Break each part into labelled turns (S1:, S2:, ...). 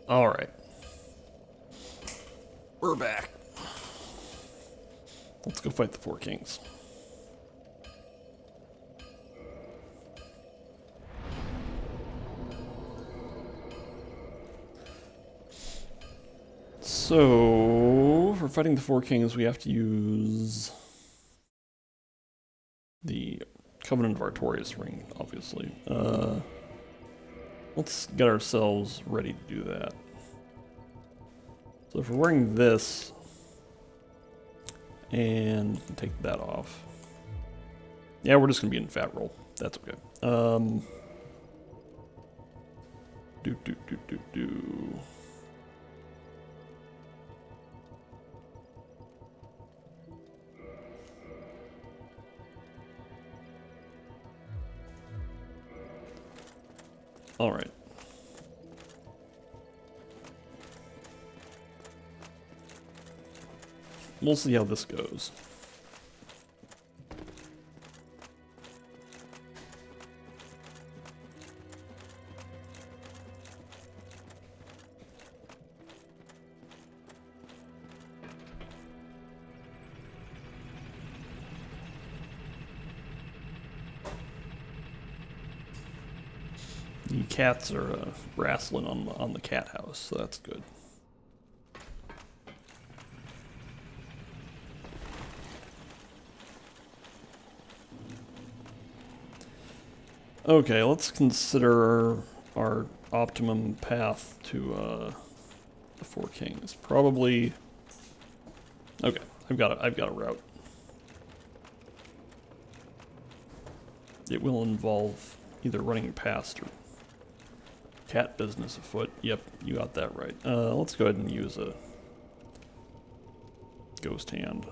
S1: Alright. We're back. Let's go fight the Four Kings. So, for fighting the Four Kings, we have to use the Covenant of Artorias ring, obviously. Let's get ourselves ready to do that. So if we're wearing this, and take that off. Yeah, we're just gonna be in fat roll. That's okay. Do. All right. We'll see how this goes. The cats are wrestling on the cat house, so that's good. Okay, let's consider our optimum path to the Four Kings. Probably. Okay, I've got a route. It will involve either running past or cat business afoot. Yep, you got that right. Let's go ahead and use a ghost hand.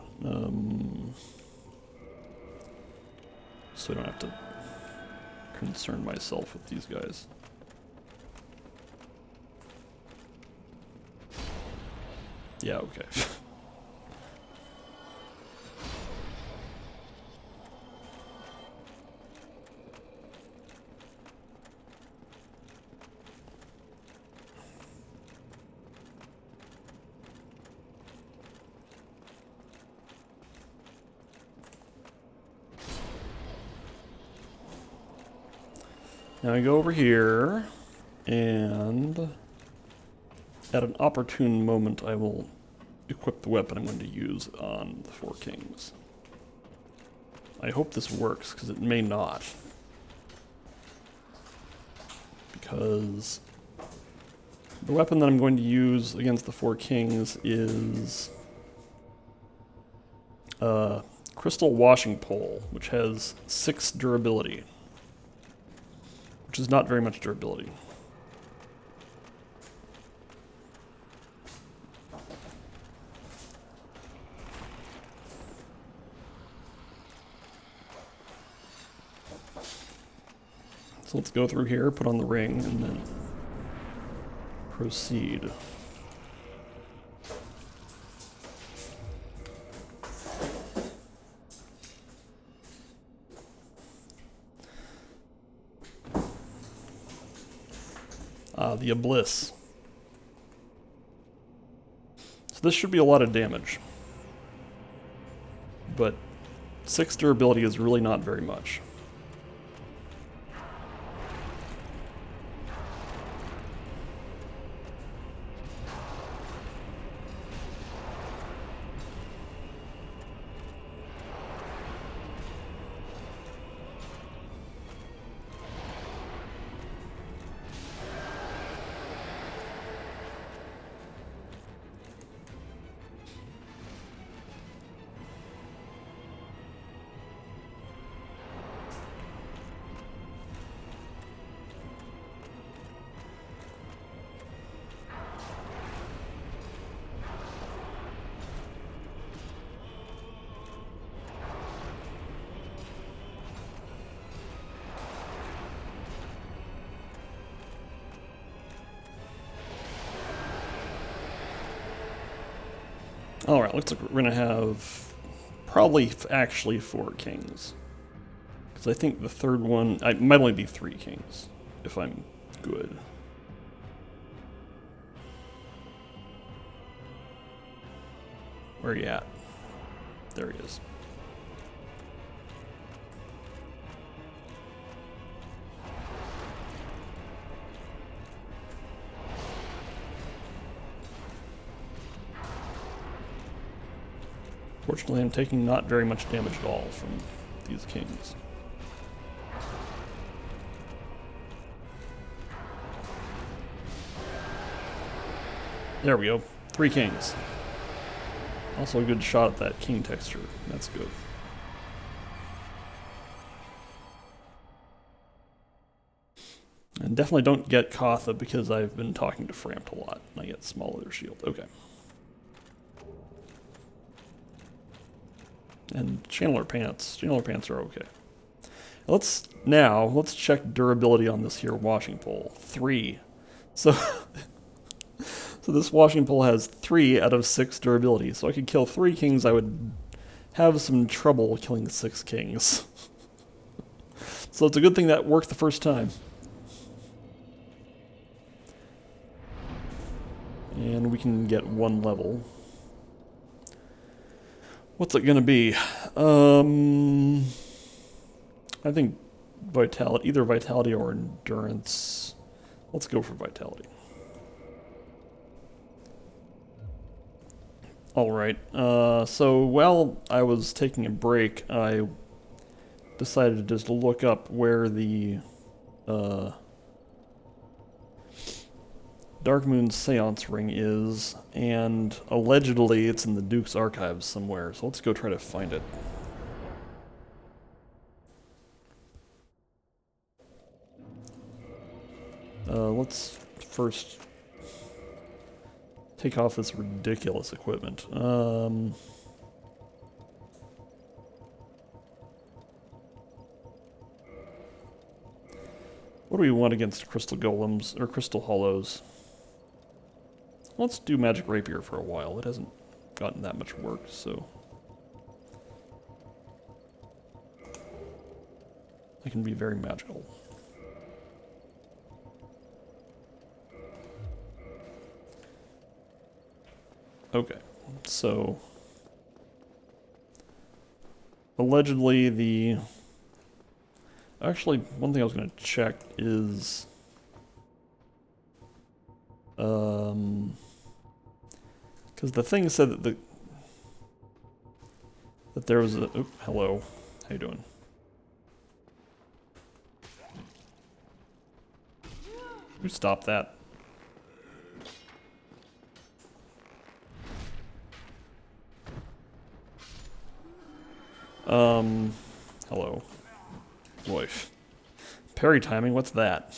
S1: So I don't have to concern myself with these guys. Yeah, okay. Now I go over here, and at an opportune moment I will equip the weapon I'm going to use on the Four Kings. I hope this works, because it may not. Because the weapon that I'm going to use against the Four Kings is Crystal Washing Pole, which has 6 durability. Which is not very much durability. So let's go through here, put on the ring, and then proceed. The Abyss. So this should be a lot of damage. But 6 durability is really not very much. Alright, looks like we're going to have probably actually 4 kings. Because I think the third one, it might only be 3 kings, if I'm good. Where are you at? There he is. Fortunately, I'm taking not very much damage at all from these kings. There we go. 3 kings. Also a good shot at that king texture. That's good. And definitely don't get Katha because I've been talking to Frampt a lot. And I get small leather shield. Okay. And Channeler Pants. Channeler Pants are okay. Let's check durability on this here washing pole. 3. So so this washing pole has 3 out of 6 durability. So I could kill 3 kings. I would have some trouble killing 6 kings. So it's a good thing that worked the first time. And we can get 1 level. What's it gonna be? I think vitality, either vitality or endurance. Let's go for vitality. Alright, so while I was taking a break, I decided to just look up where the Darkmoon Seance Ring is, and allegedly it's in the Duke's archives somewhere, so let's go try to find it. Let's first take off this ridiculous equipment. What do we want against crystal golems, or crystal hollows? Let's do magic rapier for a while. It hasn't gotten that much work, so it can be very magical. Okay, so allegedly the... Actually, one thing I was going to check is... because the thing said that there was a... Oop, hello. How you doing? Who stopped that? Hello. Boy. Parry timing, what's that?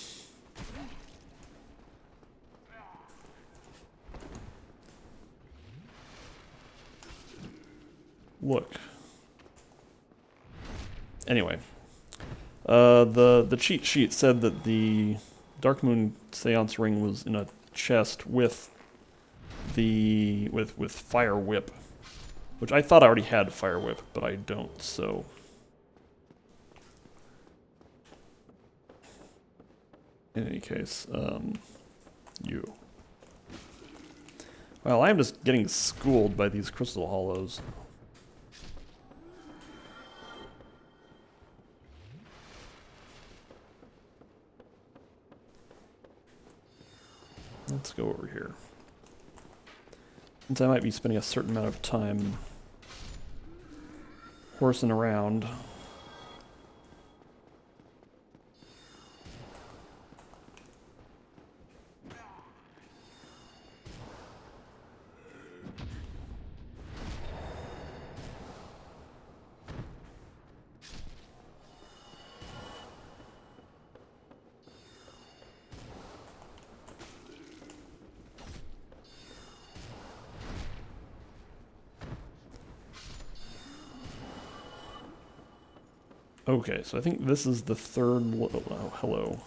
S1: Look. Anyway. The cheat sheet said that the Darkmoon Seance Ring was in a chest with the with Fire Whip. Which I thought I already had Fire Whip, but I don't, so... In any case, you. Well, I am just getting schooled by these crystal hollows. Let's go over here. Since I might be spending a certain amount of time horsing around. Okay, so I think this is the third... Oh, hello.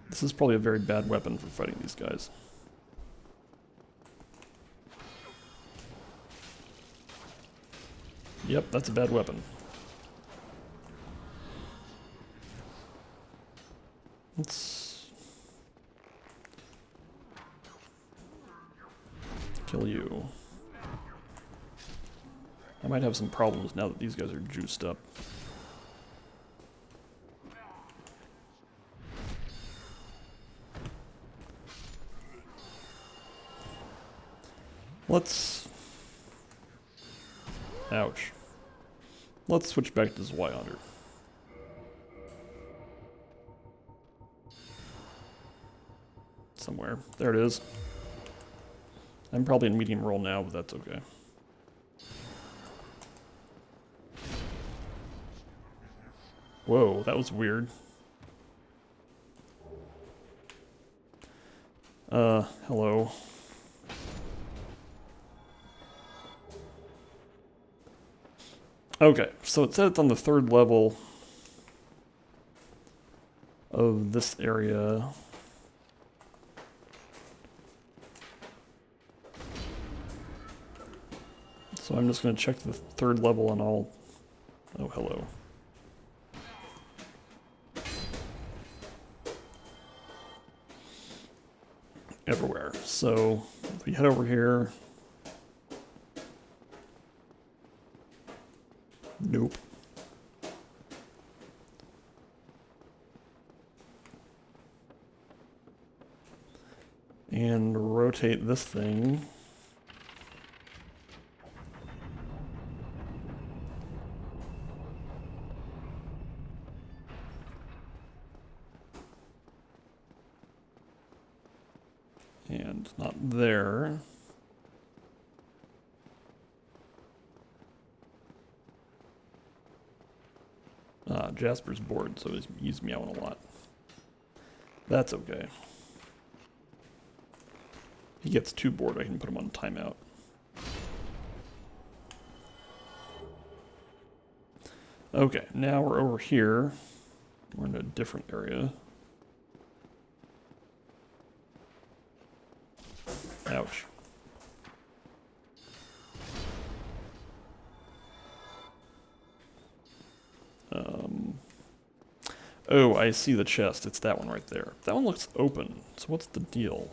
S1: This is probably a very bad weapon for fighting these guys. Yep, that's a bad weapon. Let's... kill you. I might have some problems now that these guys are juiced up. Let's... Ouch. Let's switch back to Zwei Hunter. Somewhere. There it is. I'm probably in medium roll now, but that's okay. Whoa, that was weird. Hello. Okay, so it said it's on the 3rd level of this area. So I'm just going to check the 3rd level and I'll... Oh, hello. Everywhere. So if we head over here... Nope. And rotate this thing. And not there. Jasper's bored, so he's meowing a lot. That's okay. He gets too bored, I can put him on timeout. Okay, now we're over here. We're in a different area. Ouch. Oh, I see the chest. It's that one right there. That one looks open. So what's the deal?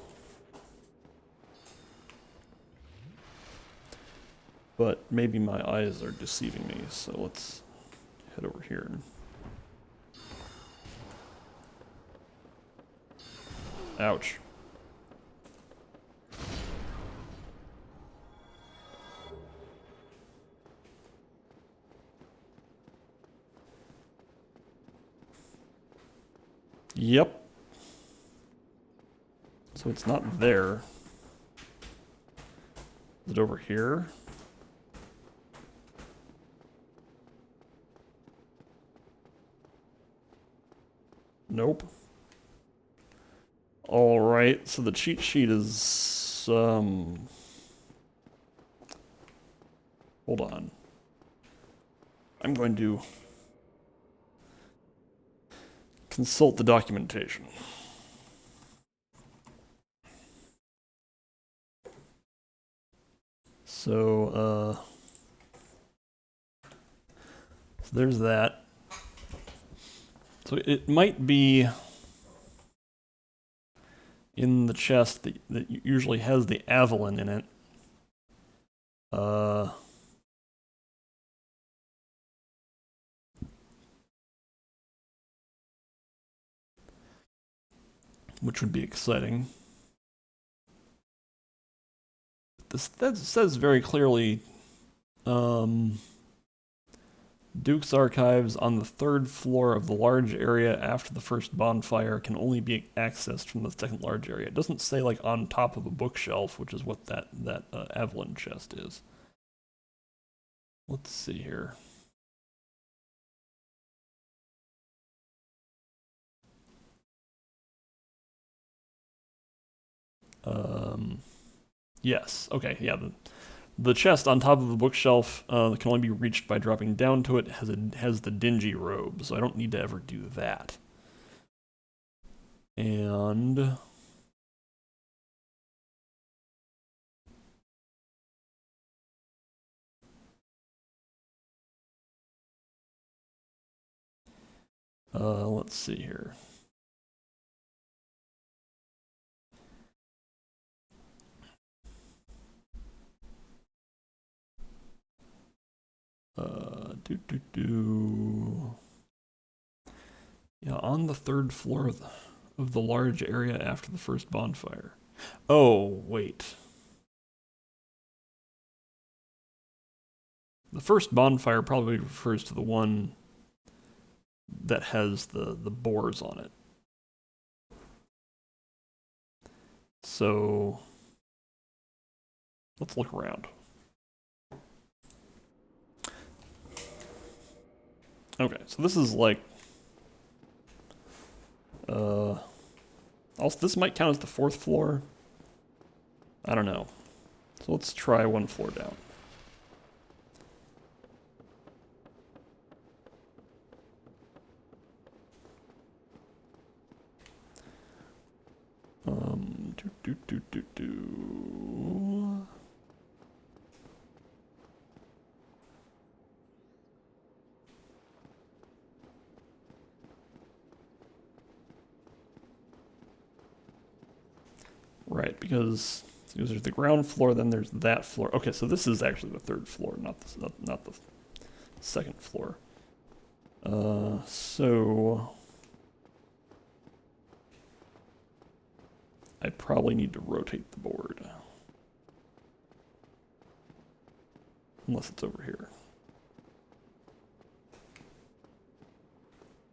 S1: But maybe my eyes are deceiving me, so let's head over here. Ouch. Yep. So it's not there. Is it over here? Nope. Alright, so the cheat sheet is, hold on. I'm going to consult the documentation. So there's that. So it might be in the chest that usually has the Avalon in it. Which would be exciting. That says very clearly, Duke's Archives on the 3rd floor of the large area after the first bonfire can only be accessed from the 2nd large area. It doesn't say like on top of a bookshelf, which is what that Avalon chest is. Let's see here. Yes. Okay. Yeah. The chest on top of the bookshelf can only be reached by dropping down to it. Has the dingy robe, so I don't need to ever do that. And let's see here. Yeah, on the third floor of the large area after the first bonfire. Oh, wait. The first bonfire probably refers to the one that has the boars on it. So let's look around. Okay, so this is like also this might count as the fourth floor. I don't know. So let's try one floor down. Do. Right, because there's the ground floor, then there's that floor. Okay, so this is actually the third floor, not the second floor. So I probably need to rotate the board. Unless it's over here.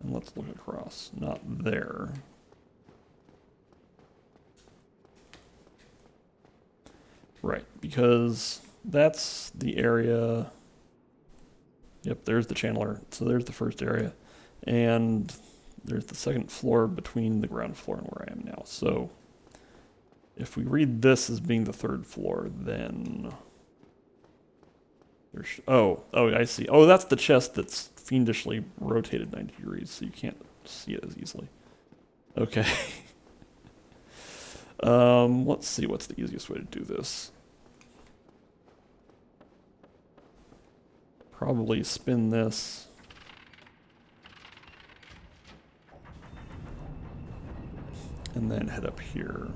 S1: And let's look across. Not there. Right, because that's the area. Yep, there's the channeler. So there's the first area. And there's the second floor between the ground floor and where I am now. So if we read this as being the third floor, then there's oh, I see. Oh, that's the chest that's fiendishly rotated 90 degrees, so you can't see it as easily. Okay. Let's see what's the easiest way to do this. Probably spin this. And then head up here.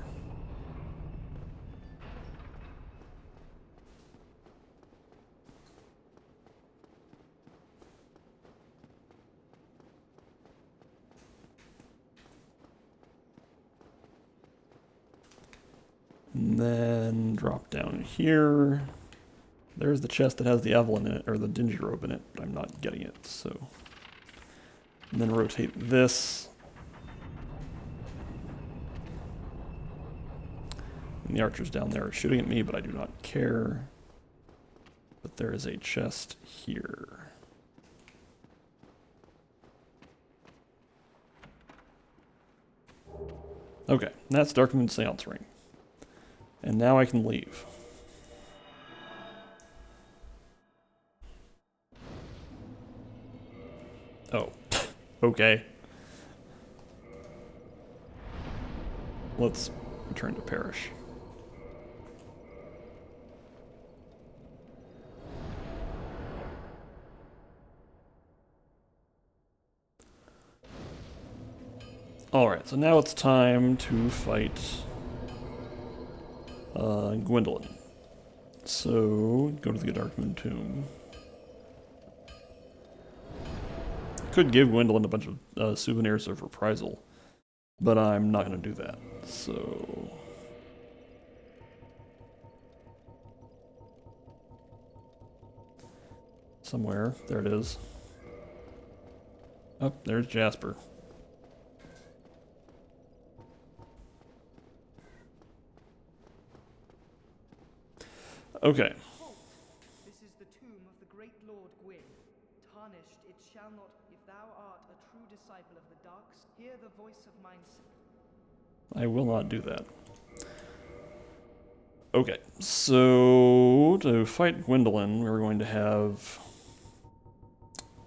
S1: And then drop down here. There's the chest that has the Evelyn in it, or the dingy robe in it, but I'm not getting it, so. And then rotate this. And the archers down there are shooting at me, but I do not care. But there is a chest here. Okay, that's Dark Moon Seance Ring. And now I can leave. Oh, okay. Let's return to Parish. Alright, so now it's time to fight Gwendolyn. So, go to the Dark Moon Tomb. Could give Gwendolyn a bunch of souvenirs of reprisal, but I'm not going to do that. So somewhere, there it is. Oh, there's Jasper. Okay.
S2: This is the tomb of the great Lord Gwyn. Tarnished it shall not, if thou art a true disciple of the darks, hear the voice of mine.
S1: I will not do that. Okay, so to fight Gwendolyn, we're going to have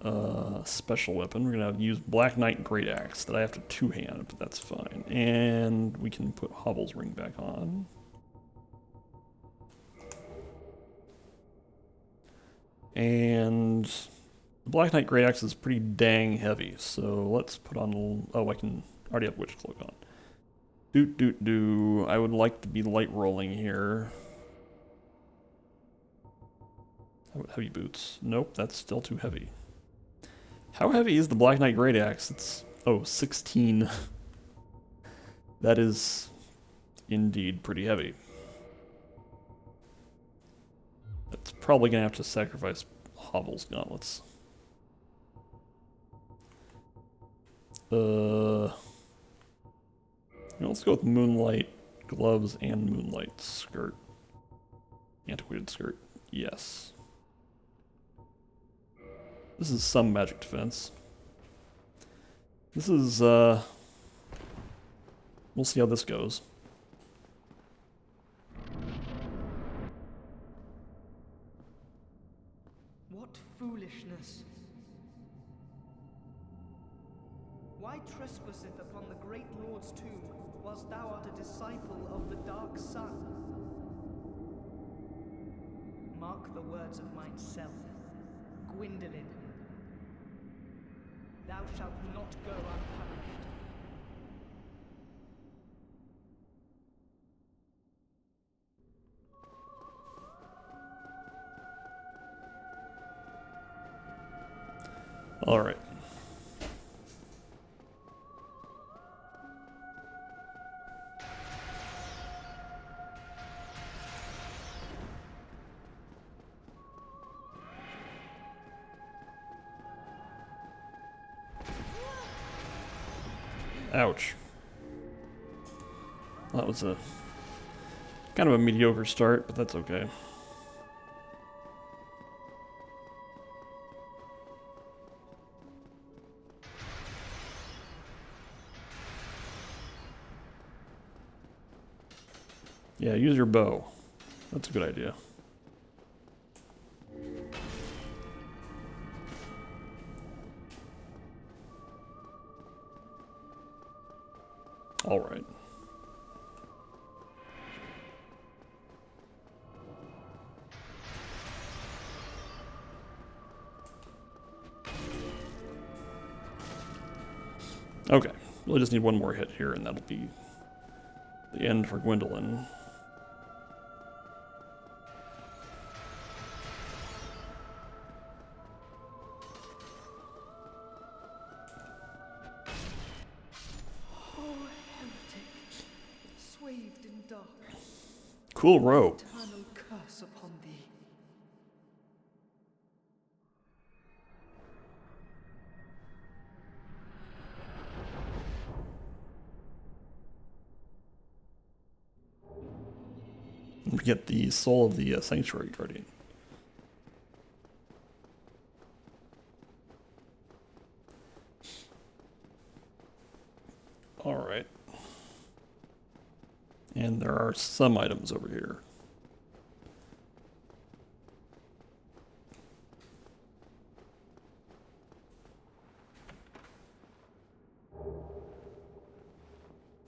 S1: a special weapon. We're going to use Black Knight Great Axe that I have to two-hand, but that's fine. And we can put Hobble's Ring back on. And the Black Knight Great Axe is pretty dang heavy, so let's put on. Oh, I can already have Witch Cloak on. I would like to be light rolling here. How about heavy boots? Nope, that's still too heavy. How heavy is the Black Knight Great Axe? It's, 16. That is indeed pretty heavy. That's probably gonna have to sacrifice Hovel's gauntlets. Let's go with Moonlight gloves and Moonlight skirt. Antiquated skirt, yes. This is some magic defense. This is, we'll see how this goes.
S2: What foolishness! Why trespasseth upon the great Lord's tomb, whilst thou art a disciple of the Dark Sun? Mark the words of mine self, Gwyndolin. Thou shalt not go unpunished.
S1: All right. Ouch. Well, that was a kind of a mediocre start, but that's okay. Yeah, use your bow. That's a good idea. All right. Okay, we'll just need one more hit here, and that'll be the end for Gwyndolin. Cool rope.
S2: Eternal curse upon thee.
S1: We get the soul of the Sanctuary Guardian. All right. And there are some items over here.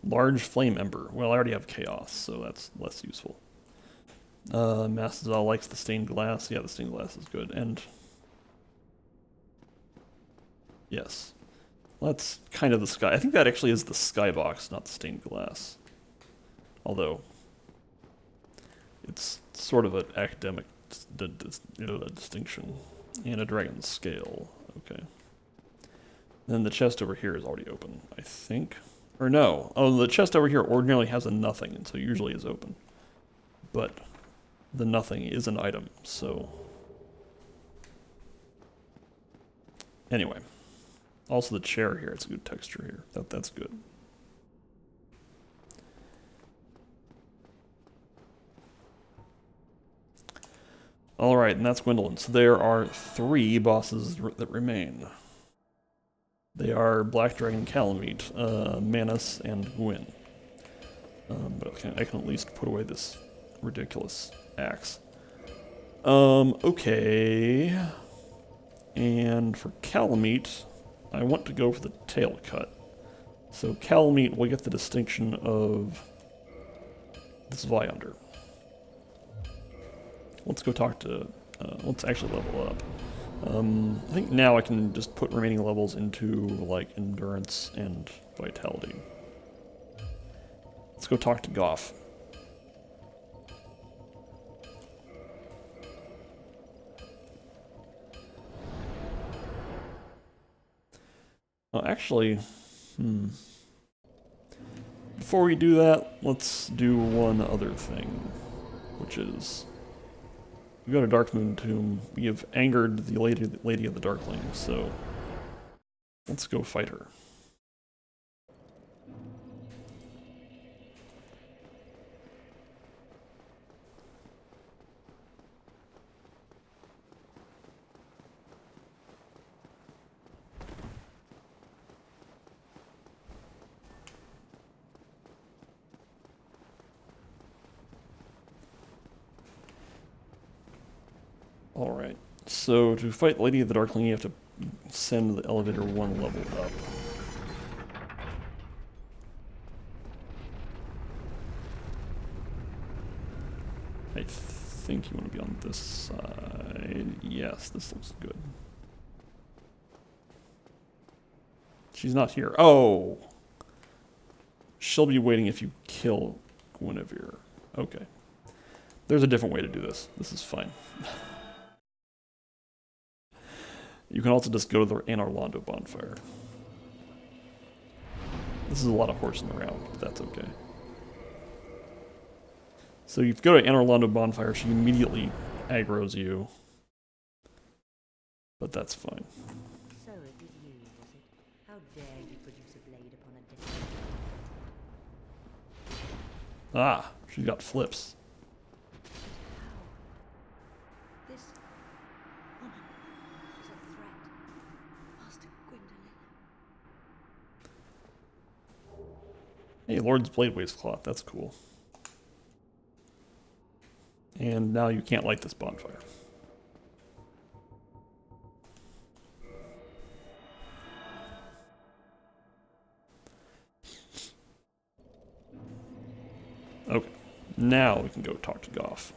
S1: Large flame ember. Well, I already have chaos, so that's less useful. Mastodon likes the stained glass. Yeah, the stained glass is good. And yes, that's kind of the sky. I think that actually is the skybox, not the stained glass. Although it's sort of an academic distinction. And a dragon scale. Okay. Then the chest over here is already open, I think. Or no. Oh, the chest over here ordinarily has a nothing, and so usually is open. But the nothing is an item, so... Anyway. Also the chair here, it's a good texture here. That's good. Alright, and that's Gwyndolin. So there are 3 bosses that remain. They are Black Dragon Calamite, Manus, and Gwyn. But I can at least put away this ridiculous axe. Okay. And for Calamite, I want to go for the tail cut. So Calamite will get the distinction of this Vyonder. Let's go talk to, let's actually level up. I think now I can just put remaining levels into, like, endurance and vitality. Let's go talk to Goff. Oh, actually, before we do that, let's do one other thing, which is we go to Darkmoon Tomb. We have angered the Lady of the Darkling, so let's go fight her. Alright, so to fight Lady of the Darkling, you have to send the elevator one level up. I think you want to be on this side. Yes, this looks good. She's not here. Oh! She'll be waiting if you kill Guinevere. Okay. There's a different way to do this. This is fine. You can also just go to the Anor bonfire. This is a lot of horsing around, but that's okay. So you go to Anor bonfire, she immediately aggroes you. But that's fine.
S3: So it was you, was it? How dare you produce a blade upon a dead body?
S1: Ah, she's got flips.
S3: How? This woman is a threat. Master Gwendolyn.
S1: Hey, Lord's Blade Cloth, that's cool. And now you can't light this bonfire. Okay, now we can go talk to Goff.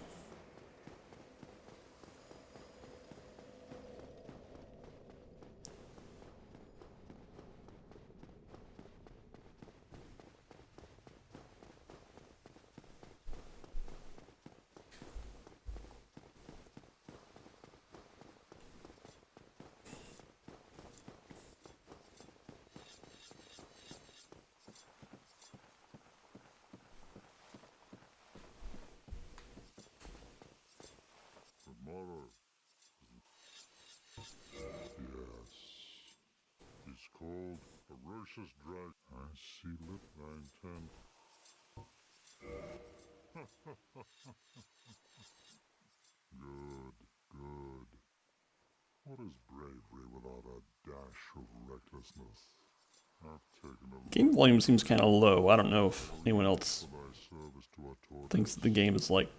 S4: Tomorrow. Yes. It's called Ferocious Drag. I see it, I intend. Good, good. What is bravery without a dash of recklessness? I've taken a
S1: Game volume seems kind of low. I don't know if anyone else
S4: for thy service to our tortoise.
S1: thinks that the game is like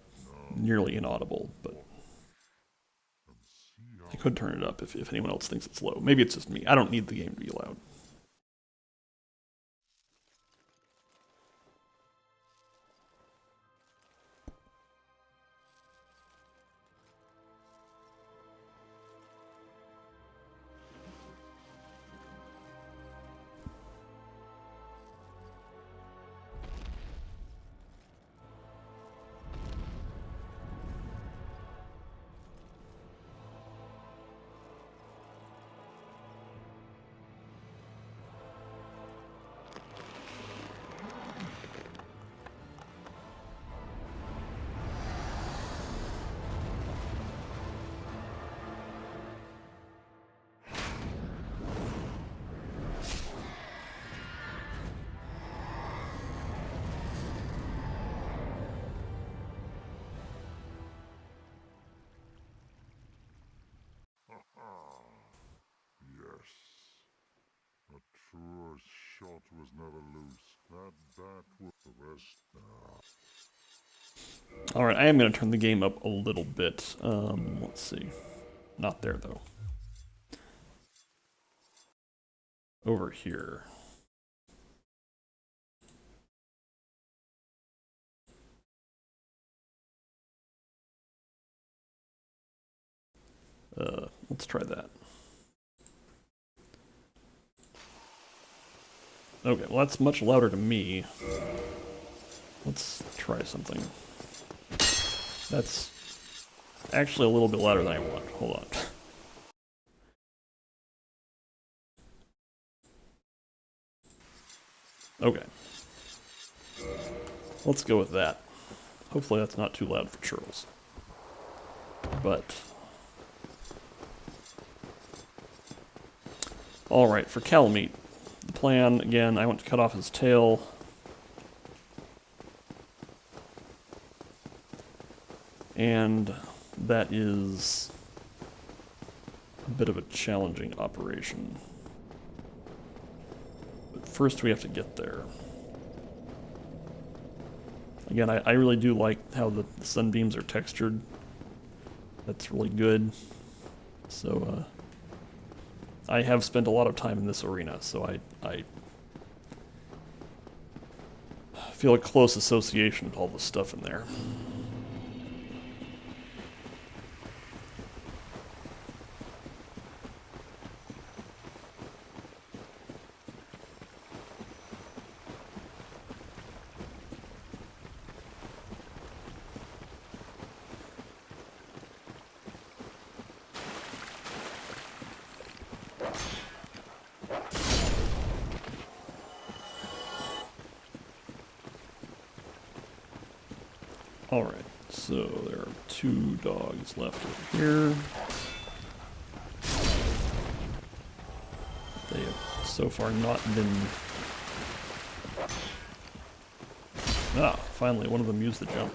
S1: nearly inaudible, but
S4: And see how
S1: I could turn it up if anyone else thinks it's low. Maybe it's just me. I don't need the game to be loud.
S4: yes. A truer shot was never loose. That bat was the rest.
S1: Alright, I am going to turn the game up a little bit. Let's see. Not there, though. Over here. Let's try that. Okay, well that's much louder to me. Let's try something. That's actually a little bit louder than I want. Hold on. Okay. Let's go with that. Hopefully that's not too loud for Charles. But... Alright, for Calamite. The plan, again, I want to cut off his tail. And that is a bit of a challenging operation. But first we have to get there. Again, I really do like how the sunbeams are textured. That's really good. So, I have spent a lot of time in this arena, so I feel a close association with all the stuff in there. Alright, so there are 2 dogs left over here. They have so far not been... Ah, finally, one of them used the jump.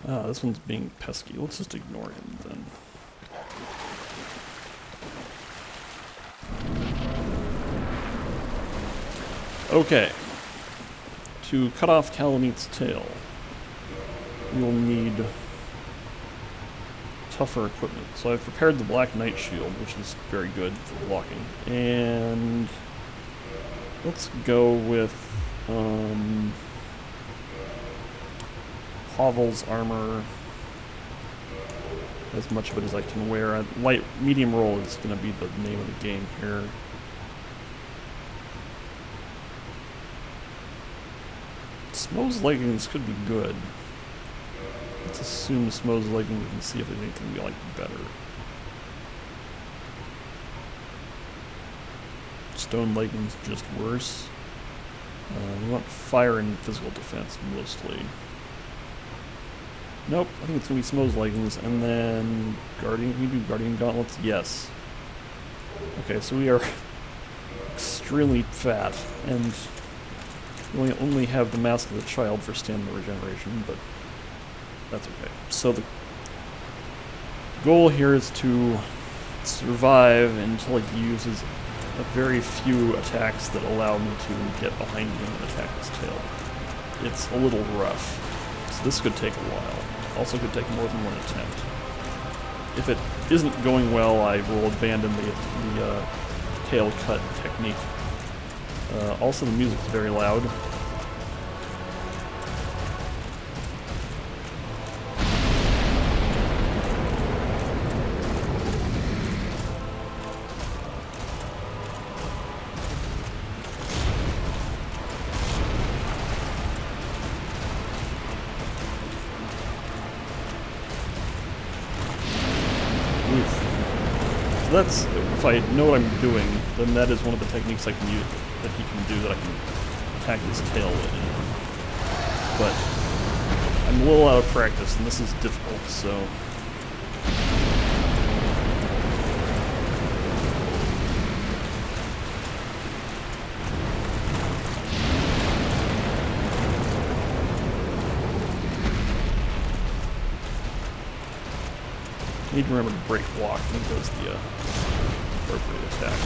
S1: Ah, this one's being pesky. Let's just ignore him then. Okay, to cut off Calamite's tail, you'll need tougher equipment. So I've prepared the Black Knight Shield, which is very good for blocking, and let's go with Hovel's armor, as much of it as I can wear. Light, medium roll is going to be the name of the game here. Smo's leggings could be good. Let's assume Smo's leggings and see if there's anything we like better. Stone leggings just worse. We want fire and physical defense mostly. Nope, I think it's gonna be Smo's leggings, and then Guardian. Can we do Guardian gauntlets? Yes. Okay, so we are extremely fat, and we only have the Mask of the Child for stamina regeneration, but that's okay. So the goal here is to survive until he uses a very few attacks that allow me to get behind him and attack his tail. It's a little rough, so this could take a while. Also could take more than one attempt. If it isn't going well, I will abandon the tail cut technique. Also, the music is very loud. So that's, if I know what I'm doing, then that is one of the techniques I can use, that he can do, that I can attack his tail with. But I'm a little out of practice, and this is difficult, so... I need to remember to break block when he does the appropriate attack.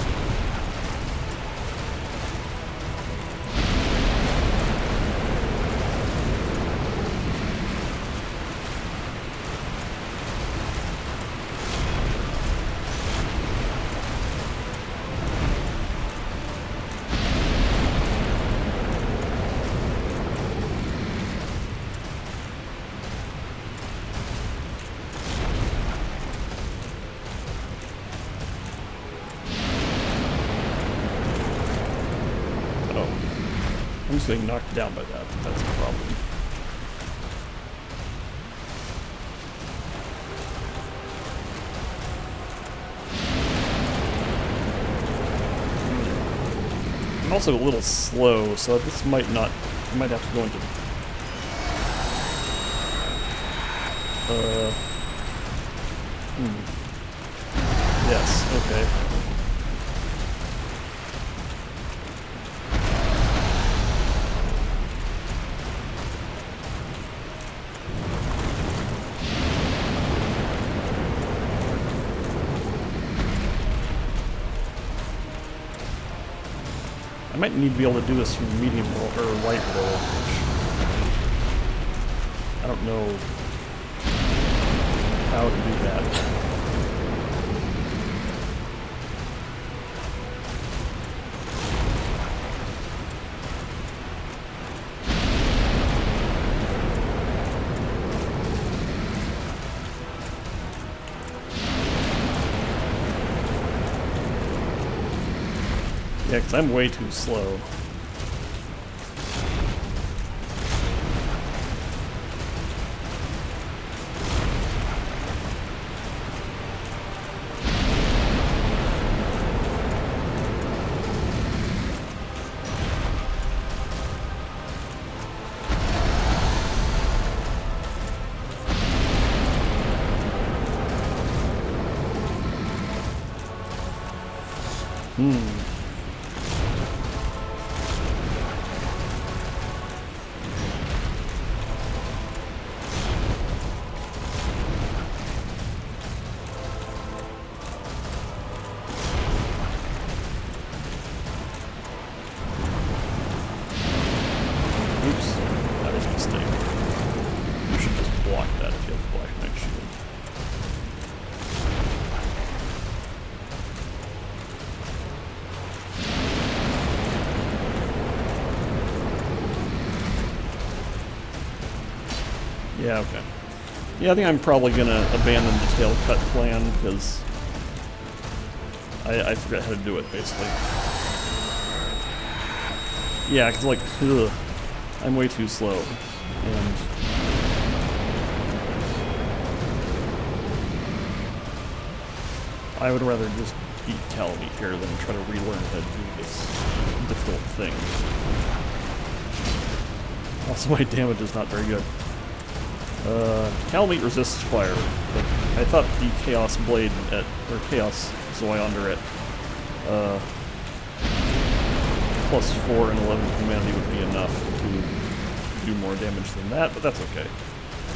S1: I'm just getting knocked down by that. That's the problem. I'm also a little slow, so this might not... I might have to go into... Yes, okay. I might need to be able to do this from medium roll, or light roll, which I don't know how to do that. Yeah, because I'm way too slow. Oops, that was a mistake. You should just block that if you have Black Knight Shield. Yeah, okay. Yeah, I think I'm probably gonna abandon the tail cut plan because I forgot how to do it, basically. Yeah, because, like, ugh, I'm way too slow, and I would rather just beat Calamite here than try to relearn how to do this difficult thing. Also, my damage is not very good. Calamite resists fire, but I thought the Chaos Blade or Chaos Zoyander at +4 and 11 humanity would be enough to do more damage than that, but that's okay.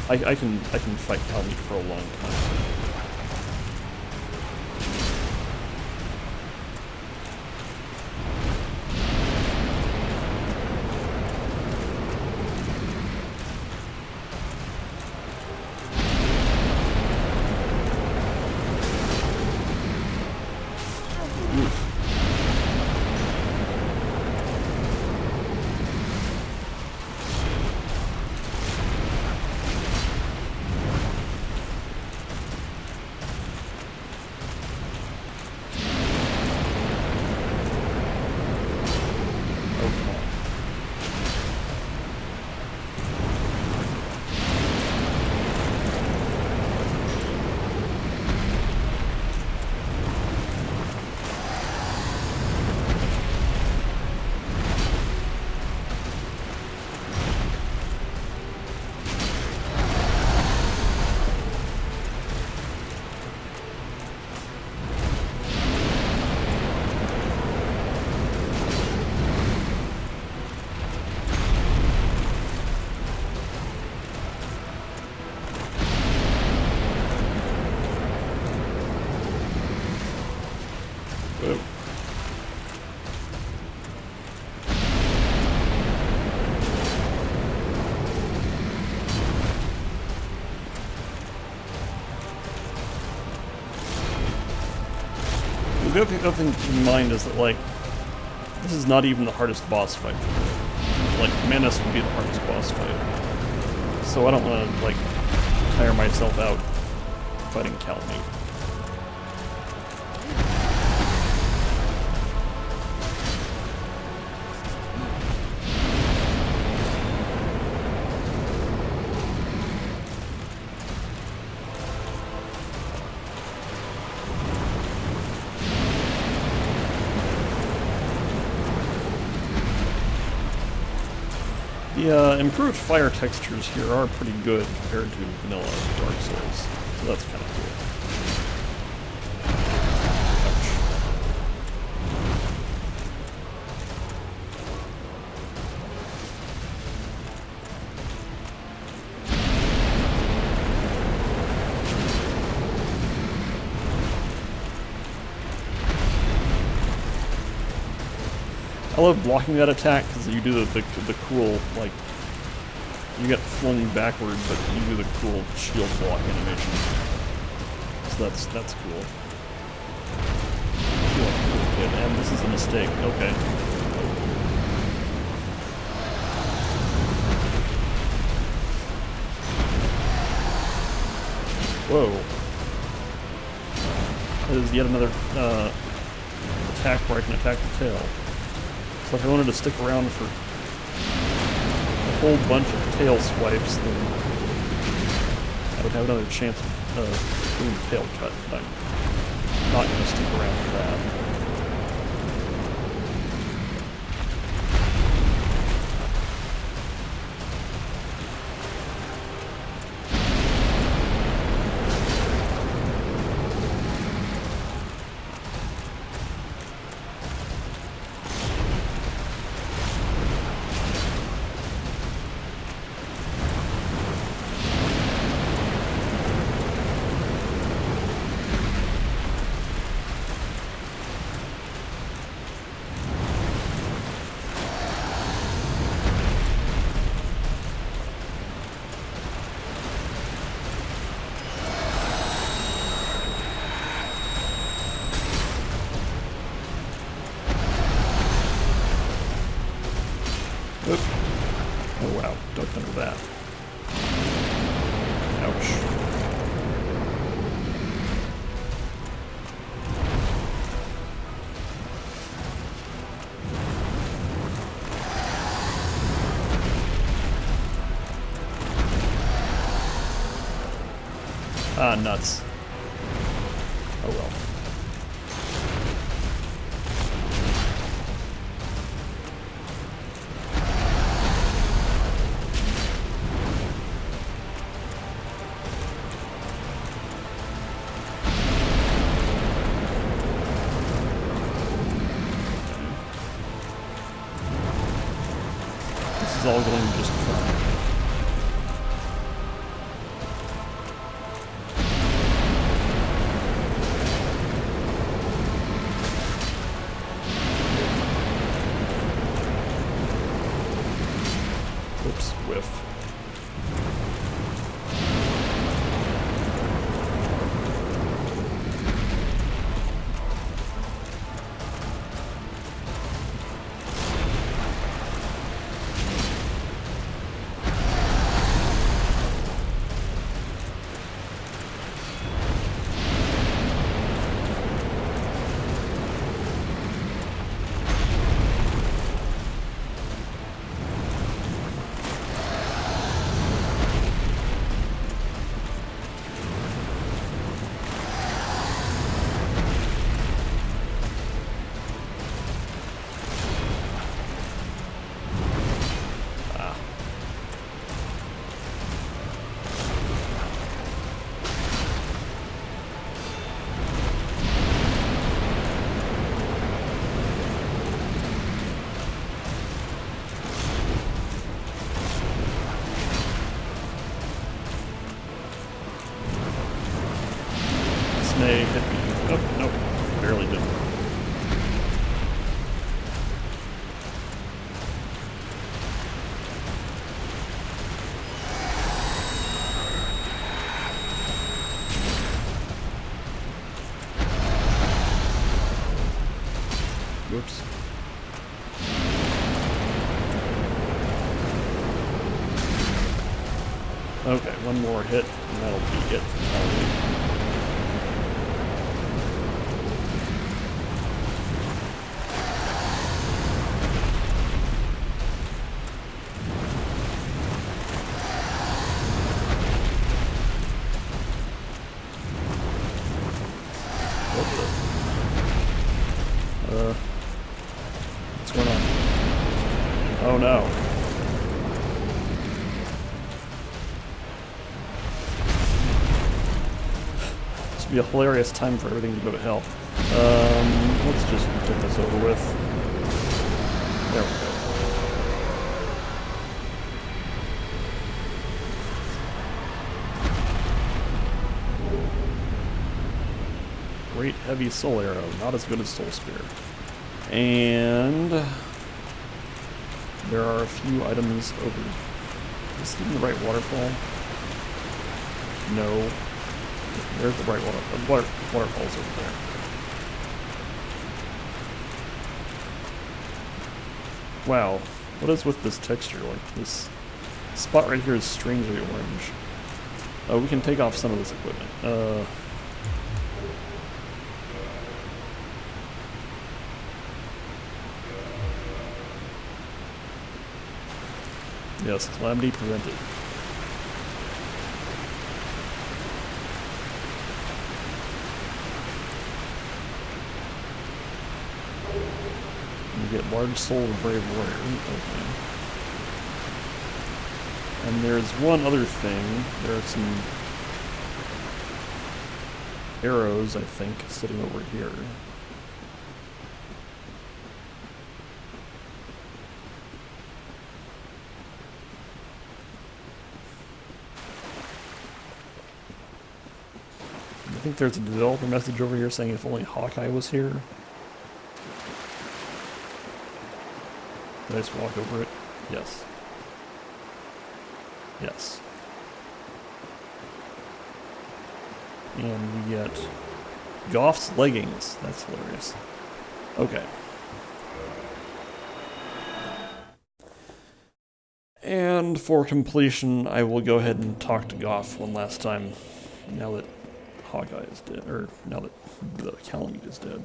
S1: I can fight Calamite for a long time. The other thing to keep in mind is that, like, this is not even the hardest boss fight for me. Like, Manus would be the hardest boss fight. So I don't want to, like, tire myself out fighting Calamite. The improved fire textures here are pretty good compared to vanilla Dark Souls, so that's kind of cool. I love blocking that attack because you do the cool, like, you get flung backward, but you do the cool shield block animation. So that's cool. I feel like a cool kid, and this is a mistake. Okay. Whoa. There's yet another attack where I can attack the tail. So if I wanted to stick around for a whole bunch of tail swipes, then I would have another chance of doing the tail cut, but I'm not going to stick around for that. Oop. Oh wow, ducked under that. Ouch. Ah, nuts. Oh well. This is all going just fine. Oops, whiff. May hit me. Oh, nope. Barely did. Whoops. Okay, one more hit, and that'll be it. What's going on? Oh no. to be a hilarious time for everything to go to hell. Let's just get this over with. There we go. Great heavy soul arrow, not as good as soul spear. And there are a few items over. Is this even the right waterfall? No. There's the right waterfall's over there. Wow, what is with this texture? Like, this spot right here is strangely orange. Oh, we can take off some of this equipment. Yes, calamity prevented. You get large soul of brave warrior. Okay. And there's one other thing. There are some arrows, I think, sitting over here. I think there's a developer message over here saying if only Hawkeye was here. Did I just walk over it? Yes. Yes. And we get Goff's leggings. That's hilarious. Okay. And for completion, I will go ahead and talk to Goff one last time. Now that Hawkeye is dead, or now that the Calamite is dead.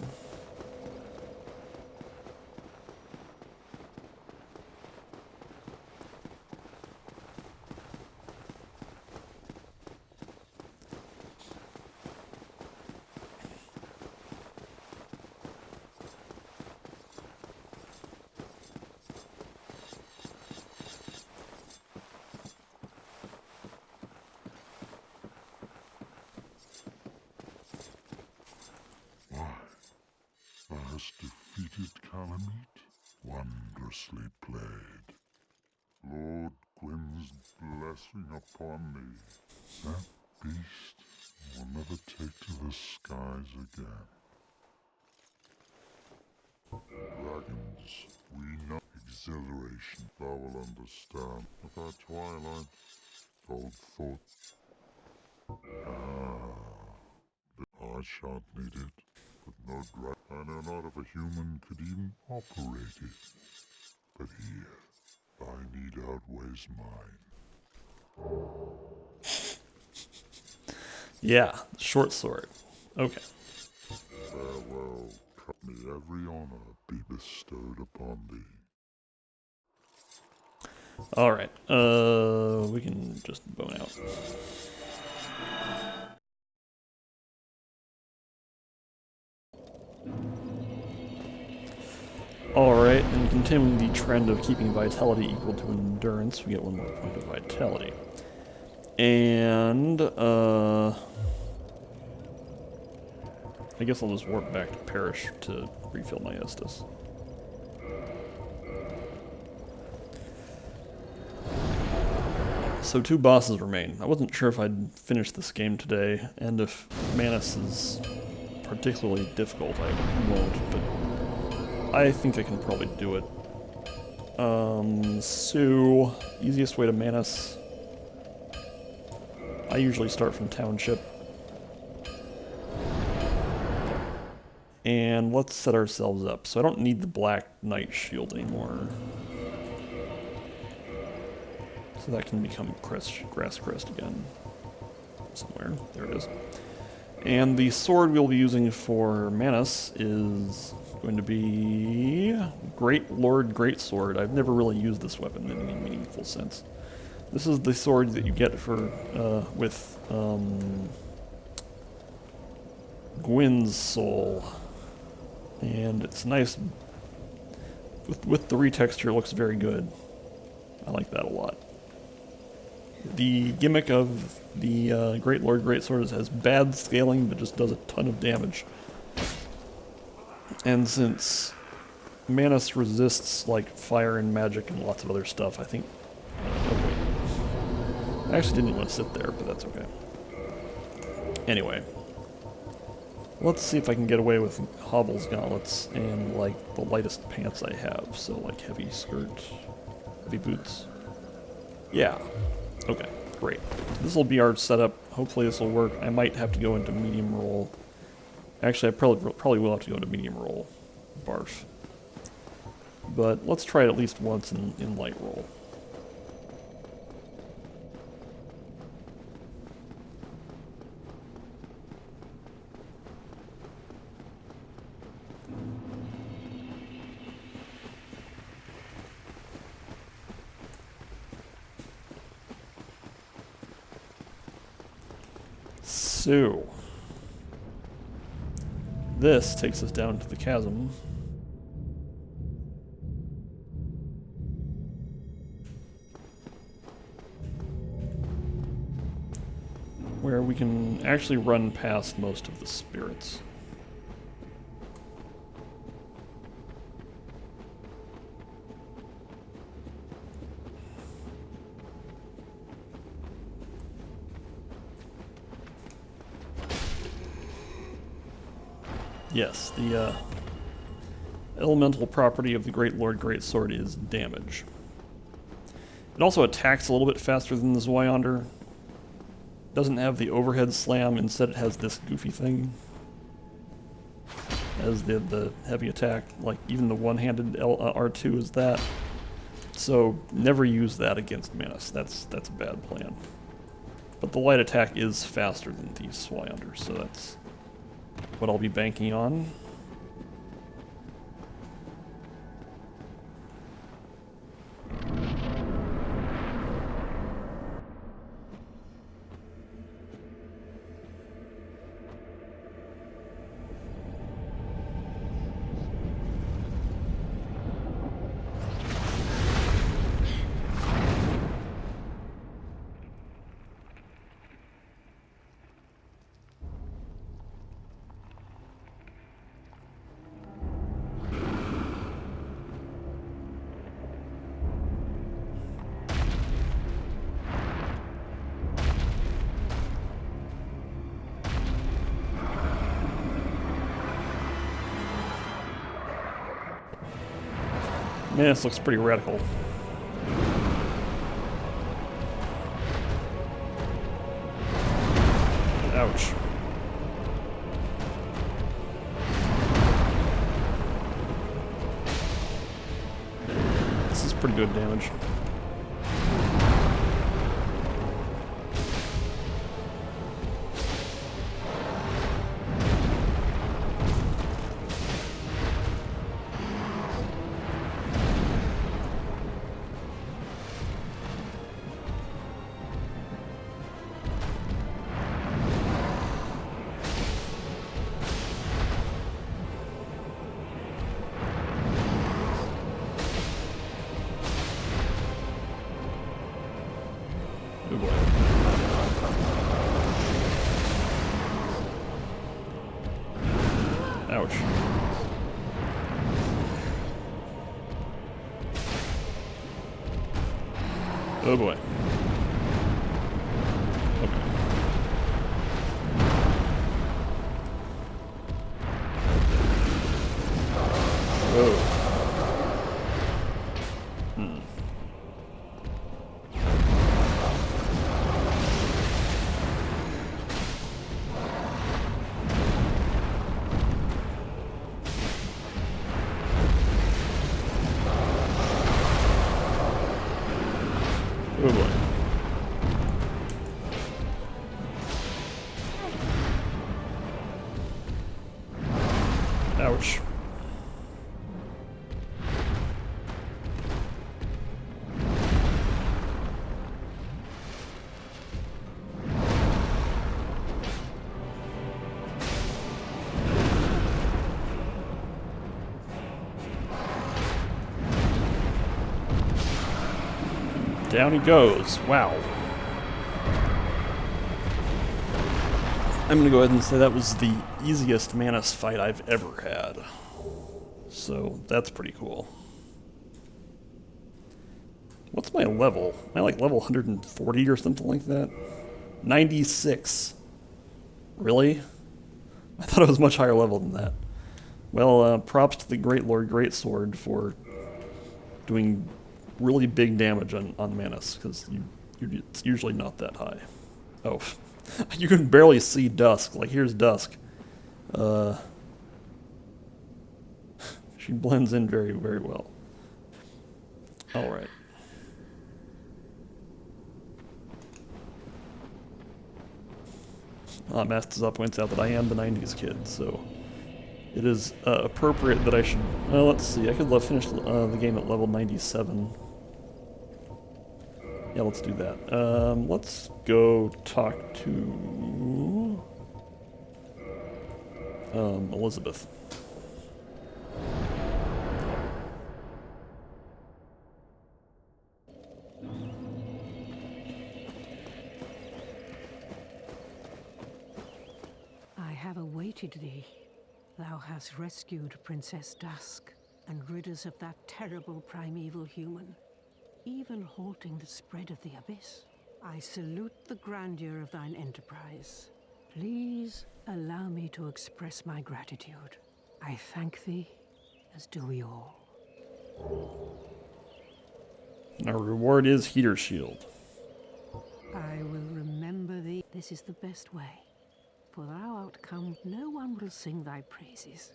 S4: Thou hast defeated Calamite? Wondrously played. Lord Gwyn's blessing upon thee. That beast will never take to the skies again. Dragons, we know exhilaration. Thou will understand. With our twilight, old thoughts. I shan't need it. But no drag. I know not if a human could even operate it. But here, thy need outweighs mine.
S1: Yeah, short sword. Okay.
S4: Farewell. May every honor be bestowed upon thee.
S1: Alright, we can just bone out. Alright, and continuing the trend of keeping vitality equal to endurance, we get one more point of vitality. And, I guess I'll just warp back to Parish to refill my Estus. So 2 bosses remain. I wasn't sure if I'd finish this game today, and if Manus is particularly difficult, I won't, but I think I can probably do it. So, easiest way to Manus. I usually start from Township. And let's set ourselves up. So I don't need the Black Knight shield anymore. So that can become Grass Crest again. Somewhere. There it is. And the sword we'll be using for Manus is going to be Great Lord Greatsword. I've never really used this weapon in any meaningful sense. This is the sword that you get for with Gwyn's soul. And it's nice. With the retexture, it looks very good. I like that a lot. The gimmick of the Great Lord Greatsword is it has bad scaling, but just does a ton of damage. And since Manus resists like fire and magic and lots of other stuff, I think... oh, wait. I actually didn't want to sit there, but that's okay. Anyway. Let's see if I can get away with Hovel's gauntlets and like the lightest pants I have. So like heavy skirt, heavy boots. Yeah. Okay, great. This will be our setup. Hopefully this will work. I might have to go into medium roll. Actually, I probably will have to go into medium roll. Barf. But let's try it at least once in light roll. So, this takes us down to the chasm. Where we can actually run past most of the spirits. Yes, the elemental property of the Great Lord Greatsword is damage. It also attacks a little bit faster than the Zweihander. Doesn't have the overhead slam, instead it has this goofy thing as the heavy attack. Like even the one-handed R2 is that. So never use that against Manus. That's a bad plan. But the light attack is faster than these Zweihanders, so that's what I'll be banking on. Man, this looks pretty radical. Ouch. This is pretty good damage. Oh boy. Ouch. Oh boy. Okay. Whoa. Oh boy. Ouch. Down he goes. Wow. I'm going to go ahead and say that was the easiest Manus fight I've ever had. So that's pretty cool. What's my level? Am I like level 140 or something like that? 96. Really? I thought it was much higher level than that. Well, props to the Great Lord Greatsword for doing really big damage on Manus, because it's usually not that high. Oh, you can barely see Dusk. Like, here's Dusk. She blends in very, very well. Alright. Mastazah points out that I am the 90s kid, so it is appropriate that I should... let's see, I could finish the game at level 97. Yeah, let's do that. Let's go talk to... Elizabeth.
S3: I have awaited thee. Thou hast rescued Princess Dusk and rid us of that terrible primeval human, even halting the spread of the abyss. I salute the grandeur of thine enterprise. Please allow me to express my gratitude. I thank thee, as do we all.
S1: Our reward is Heater Shield.
S3: I will remember thee. This is the best way. For thou art come, no one will sing thy praises.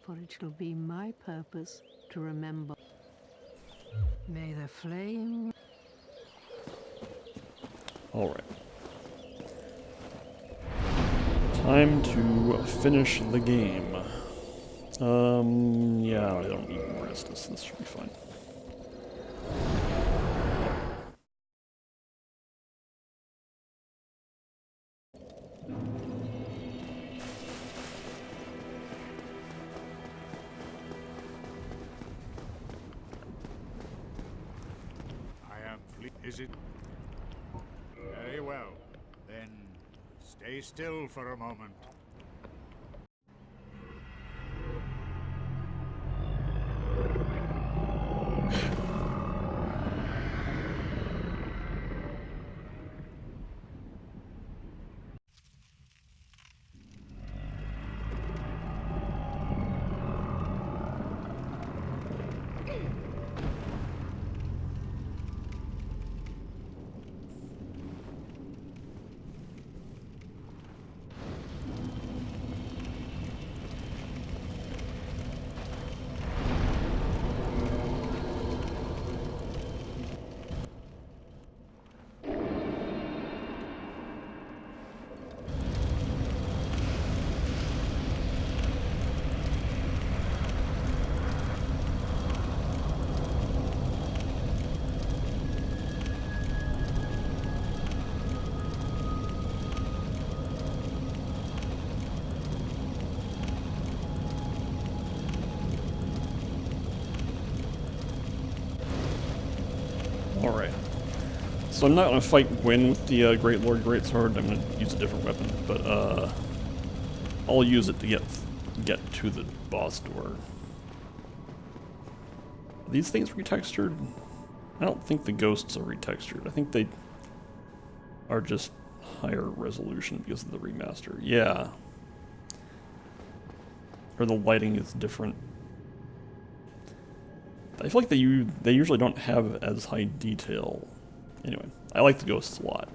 S3: For it shall be my purpose to remember. May the flame...
S1: Alright. Time to finish the game. Yeah, I don't need more Estus. This should be fine.
S5: Is it? Very well. Then stay still for a moment.
S1: Alright. So I'm not going to fight Gwyn with the Great Lord Greatsword. I'm going to use a different weapon, but I'll use it to get to the boss door. Are these things retextured? I don't think the ghosts are retextured. I think they are just higher resolution because of the remaster. Yeah. Or the lighting is different. I feel like they usually don't have as high detail. Anyway, I like the ghosts a lot.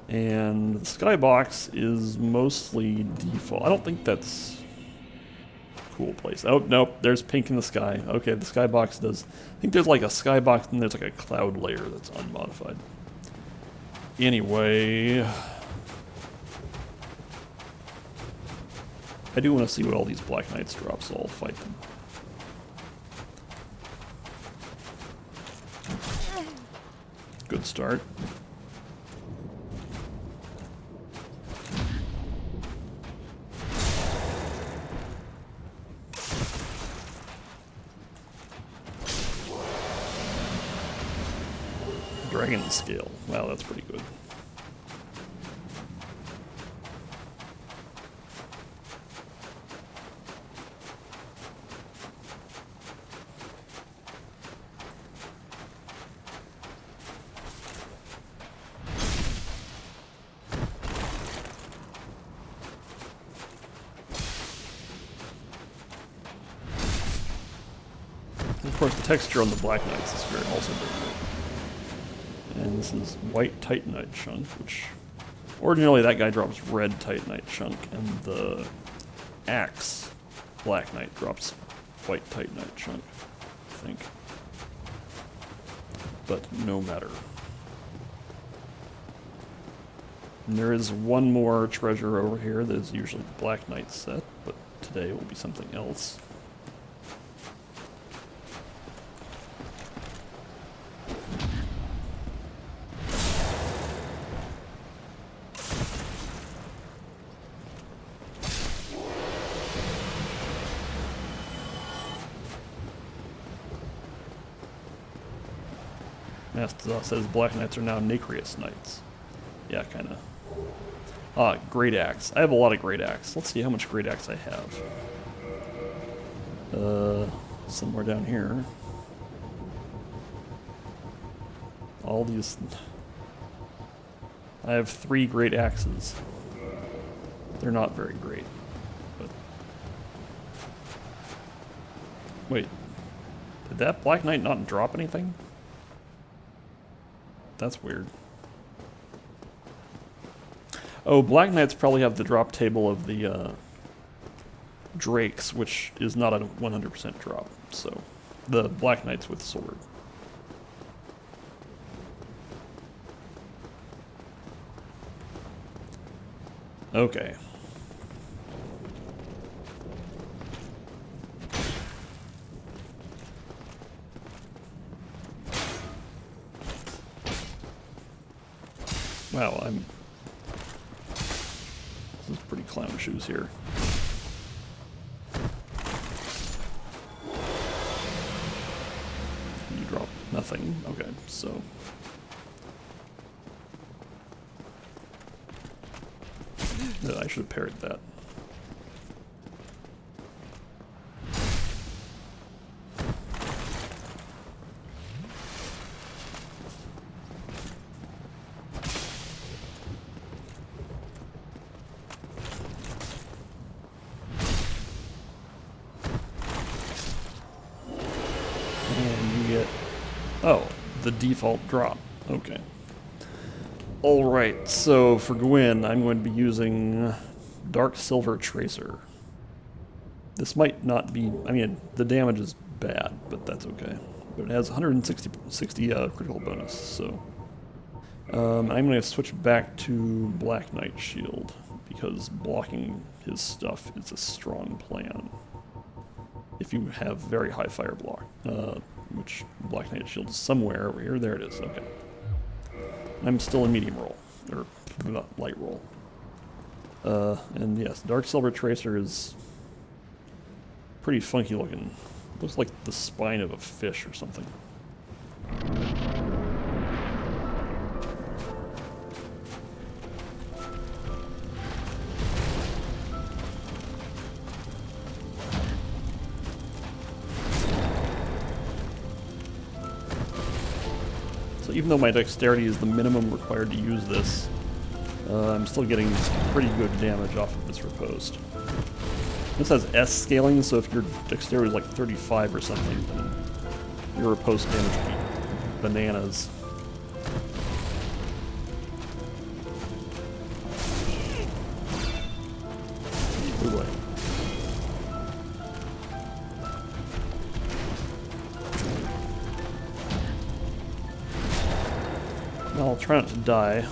S1: And the skybox is mostly default. I don't think that's a cool place. Oh, nope, there's pink in the sky. Okay, the skybox does... I think there's like a skybox and there's like a cloud layer that's unmodified. Anyway... I do want to see what all these Black Knights drop, so I'll fight them. Good start. Dragon scale. Wow, that's pretty good. Of course, the texture on the Black Knights is also very good. And this is white Titanite chunk, which ordinarily that guy drops red Titanite chunk, and the axe Black Knight drops white Titanite chunk, I think. But no matter. And there is one more treasure over here that is usually the Black Knight set, but today it will be something else. Master says Black Knights are now Nacreous Knights. Yeah, kinda. Ah, Great Axe. I have a lot of Great Axe. Let's see how much Great Axe I have. Somewhere down here. All these... I have 3 Great Axes. They're not very great, but... Wait. Did that Black Knight not drop anything? That's weird. Oh, Black Knights probably have the drop table of the Drakes, which is not a 100% drop. So, the Black Knights with sword. Okay. Wow, this is pretty clown shoes here. You drop nothing. Okay, so... I should have parried that. Oh, the default drop. Okay. Alright, so for Gwyn, I'm going to be using Dark Silver Tracer. This might not be... I mean, the damage is bad, but that's okay. But it has 160 critical bonus, so... I'm going to switch back to Black Knight Shield, because blocking his stuff is a strong plan. If you have very high fire block. Which Black Knight Shield is somewhere over here. There it is, okay. I'm still in medium roll, or light roll. And yes, Dark Silver Tracer is pretty funky looking. Looks like the spine of a fish or something. So even though my dexterity is the minimum required to use this, I'm still getting pretty good damage off of this riposte. This has S scaling, so if your dexterity is like 35 or something, then your riposte damage would be bananas. Oh boy. I'll try not to die.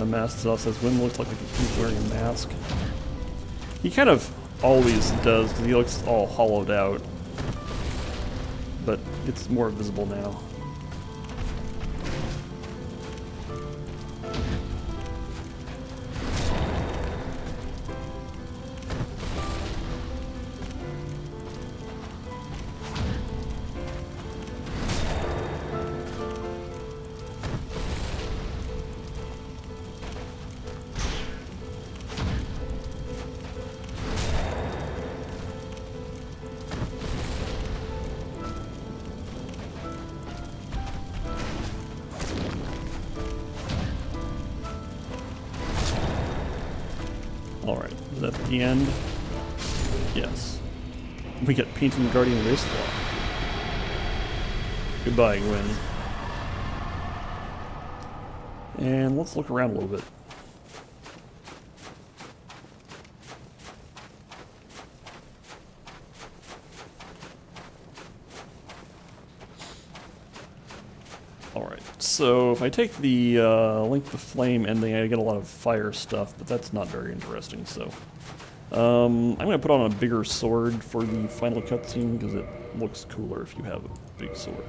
S1: Mastel says Wynn looks like he's wearing a mask. He kind of always does, because he looks all hollowed out. But it's more visible now. the end. Yes. We get Painting Guardian Wastewalk. Goodbye, Gwen. And let's look around a little bit. Alright, so if I take the Link the Flame ending, I get a lot of fire stuff, but that's not very interesting, so... I'm going to put on a bigger sword for the final cutscene, because it looks cooler if you have a big sword.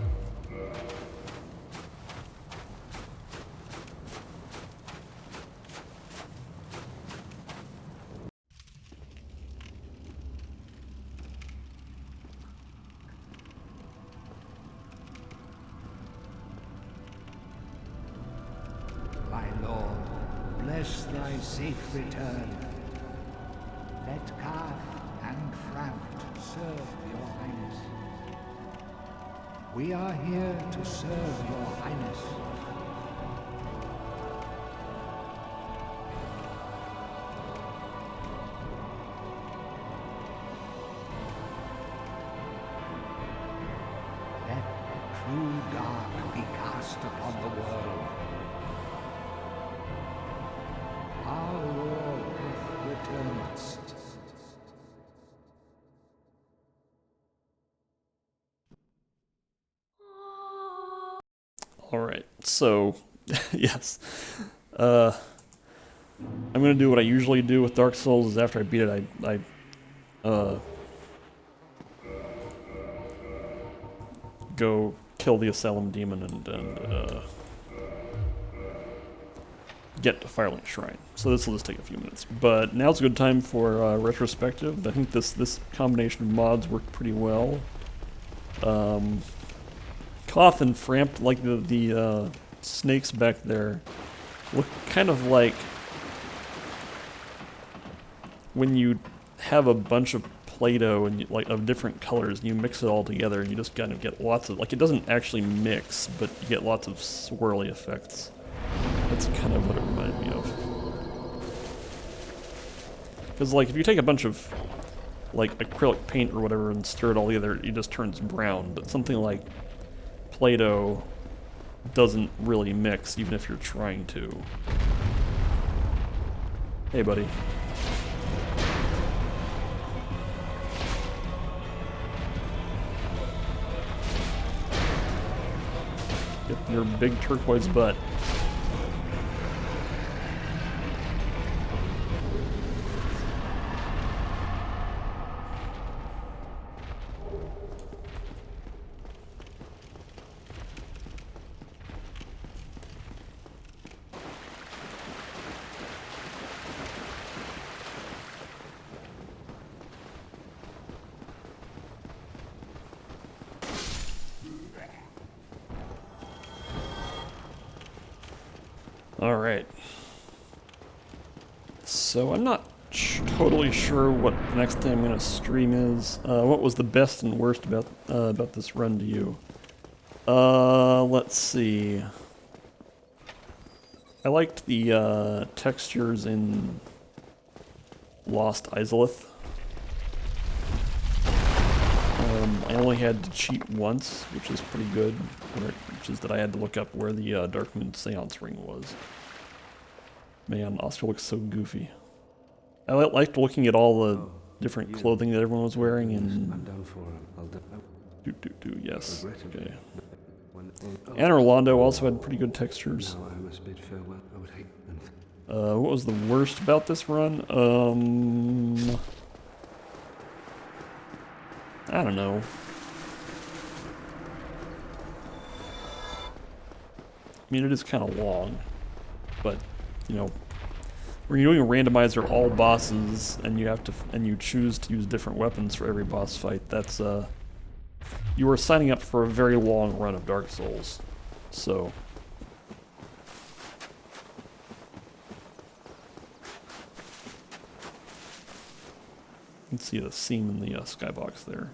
S6: My lord, bless thy safe return. Let Carth and Frout serve your highness. We are here to serve your highness. Let true dark be cast upon the world. Our Lord hath returned.
S1: Alright, so, yes. I'm gonna do what I usually do with Dark Souls, is after I beat it, I go kill the Asylum Demon and get to Firelink Shrine. So this will just take a few minutes. But now's a good time for retrospective. I think this combination of mods worked pretty well. Koth and Framp, like the snakes back there, look kind of like when you have a bunch of Play-Doh and like of different colors and you mix it all together and you just kind of get lots of, like, it doesn't actually mix, but you get lots of swirly effects. That's kind of what it reminded me of. Because, like, if you take a bunch of, like, acrylic paint or whatever and stir it all together, it just turns brown. But something like Play-Doh doesn't really mix, even if you're trying to. Hey, buddy. Get your big turquoise butt. Alright. So I'm not totally sure what the next thing I'm going to stream is. What was the best and worst about this run to you? Let's see. I liked the textures in Lost Izalith. I only had to cheat once, which is pretty good, which is that I had to look up where the Dark Moon Seance Ring was. Man, Oscar looks so goofy. I liked looking at all the different clothing that everyone was wearing, and...
S7: I'm down for
S1: yes, okay. And Orlando also had pretty good textures.
S7: Now I must bid farewell. I would hate
S1: what was the worst about this run? I don't know. I mean, it is kind of long, but, you know, when you're doing a randomizer all bosses and you choose to use different weapons for every boss fight, that's you are signing up for a very long run of Dark Souls. So you can see the seam in the skybox there.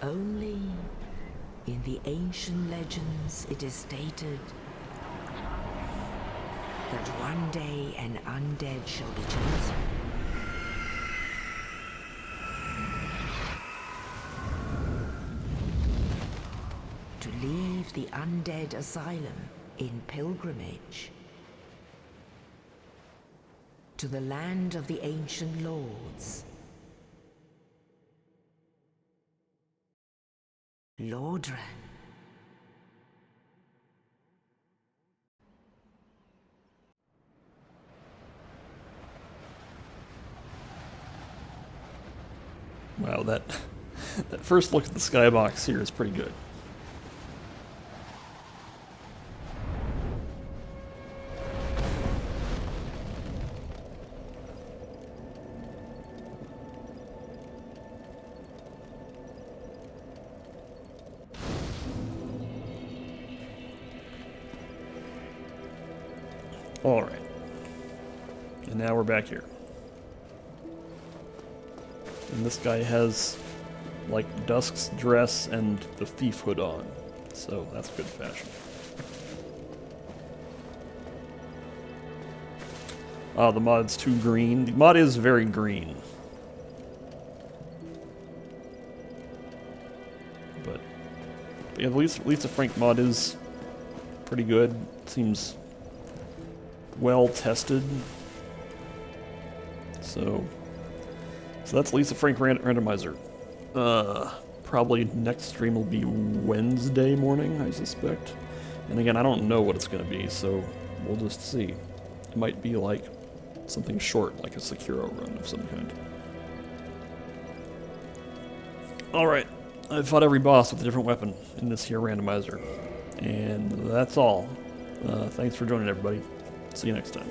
S3: Only
S8: In the ancient legends, it is stated that one day an undead shall be chosen. To leave the undead asylum in pilgrimage to the land of the ancient lords. Lordran.
S1: Wow, that first look at the skybox here is pretty good. Alright. And now we're back here. And this guy has, like, Dusk's dress and the thief hood on. So that's good fashion. Ah, the mod's too green. The mod is very green. But yeah, the Lisa Frank mod is pretty good. Seems well tested. So that's Lisa Frank Randomizer. Probably next stream will be Wednesday morning, I suspect. And again, I don't know what it's going to be, so we'll just see. It might be like something short, like a Sekiro run of some kind. Alright, I fought every boss with a different weapon in this here randomizer. And that's all. Thanks for joining, everybody. See you next time.